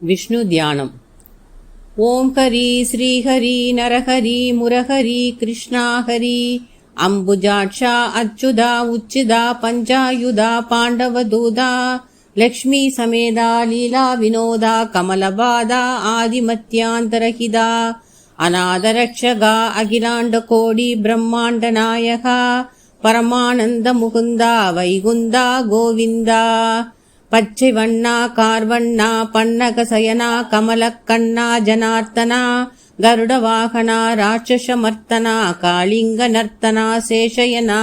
விஷ்ணு தியானம். ஓம் ஹரி ஸ்ரீஹரி நரஹரி முரஹரி கிருஷ்ணா ஹரி அம்புஜாட்சா அச்சுதா உச்சிதா பஞ்சாயுதா பாண்டவதூதா லக்ஷ்மி சமேதா லீலா வினோதா கமலபாதா ஆதிமத்யாந்தரஹிதா அநாதரக்ஷகா அகிலாண்ட கோடி பிரம்மாண்ட நாயகா பரமானந்த முகுந்தா வைகுந்தா கோவிந்தா பச்சை வண்ணா கார்வண்ணா பன்னக சயனா கமலக்கண்ணா ஜனார்த்தனா கருட வாகனா ராட்சசமர்த்தனா காளிங்க நர்த்தனா சேஷயனா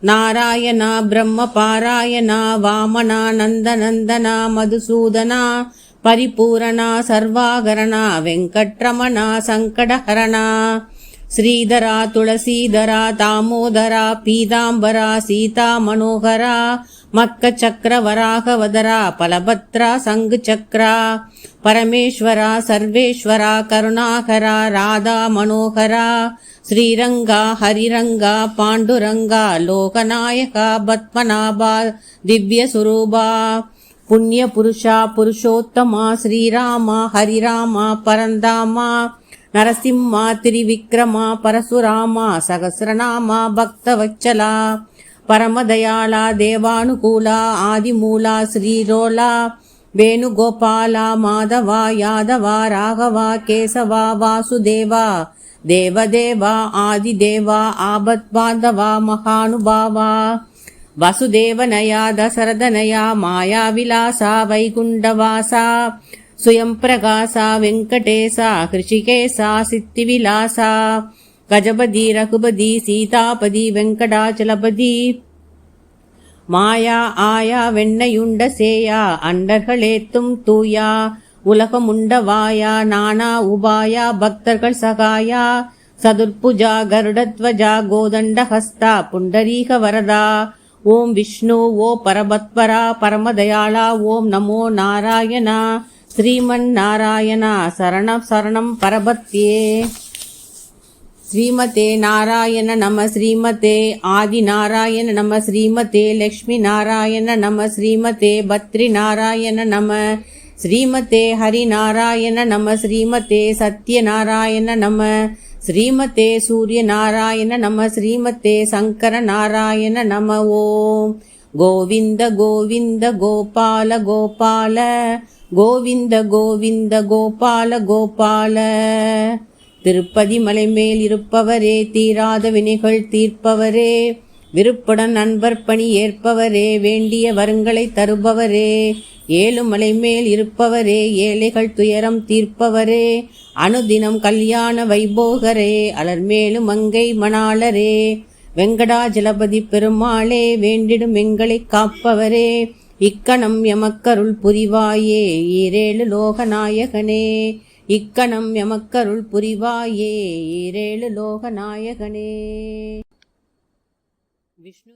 நாராயணா பிரம்ம பாராயணா வாமனா நந்தநந்தனா மதுசூதனா பரிபூரணா சர்வாகரணா வெங்கட்ரமணா சங்கடஹரணா ஸ்ரீதரா துளசீதரா தாமோதரா பீதாம்பரா சீதா மனோகரா மக்க சக்கர வராகவதரா பலபத்ரா சங்கு சக்ரா பரமேஸ்வரா சர்வேஸ்வரா கருணாகரா ராதா மனோகரா ஸ்ரீரங்கா ஹரிரங்கா பாண்டுரங்கா லோகநாயகா பத்மநாபா திவ்ய சுரூபா புண்ணிய புருஷா புருஷோத்தமா ஸ்ரீராமா ஹரிராமா பரந்தாமா நரசிம்மா திரிவிக்ரமா பரசுராமா சகசிரநாமா பக்தவச்சலா பரமதயாளா தேவானுகூலா ஆதிமூலா ஸ்ரீரோலா வேணுகோபாலா மாதவா யாதவா ராகவா கேசவா வாசுதேவா தேவதேவா ஆதிதேவா ஆபத்பாந்தவா மகானுபாவா வசுதேவனயா தசரதனயா மாயா விலாசா வைகுண்டவாசா சுயம் பிரகாசா வெங்கடேசா ஹிருஷிகேசா சித்திவிலாசா கஜபதி ரகுபதி சீதாபதி வெங்கடாச்சலபதி மாயா ஆயா வெண்ணையுண்ட சேயா அண்டர்களேத்தும் தூயா உலகமுண்டவாயா நானா உபாயா பக்தர்கள் சகாயா சதுர்புஜா கருடத்வஜா கோதண்டஹஸ்தா புண்டரீக வரதா ஓம் விஷ்ணு ஓ பரபத்வரா பரமதயாளா ஓம் நமோ நாராயணா ஸ்ரீமன் நாராயணா சரணம் சரணம் பரபத்யே ஸ்ரீமதே நாராயண நம ஸ்ரீமதே ஆதி நாராயண நம ஸ்ரீமதே லக்ஷ்மி நாராயண நம ஸ்ரீமதே பத்ரி நாராயண நம ஸ்ரீமதே ஹரி நாராயண நம ஸ்ரீமதே சத்ய நாராயண நம ஸ்ரீமதே சூரிய நாராயண நம ஸ்ரீமதே சங்கர நாராயண நம ஓம் கோவிந்த கோவிந்த கோபால கோபால கோவிந்த கோவிந்த கோபால கோபால திருப்பதி மலை மேல் இருப்பவரே தீராத வினைகள் தீர்ப்பவரே விருப்புடன் நண்பர் பணி ஏற்பவரே வேண்டிய வரங்களை தருபவரே ஏழுமலை மேல் இருப்பவரே ஏழைகள் துயரம் தீர்ப்பவரே அனுதினம் கல்யாண வைபோகரே அலர்மேலும் மங்கை மணாளரே வெங்கடாஜலபதி பெருமாளே வேண்டிடும் எங்களை காப்பவரே இக்கணம் எமக்கருள் புரிவாயே ஈரேழு லோகநாயகனே இக்கணம் எமக்கருள் புரிவாயே ஈரேழு லோகநாயகனே. விஷ்ணு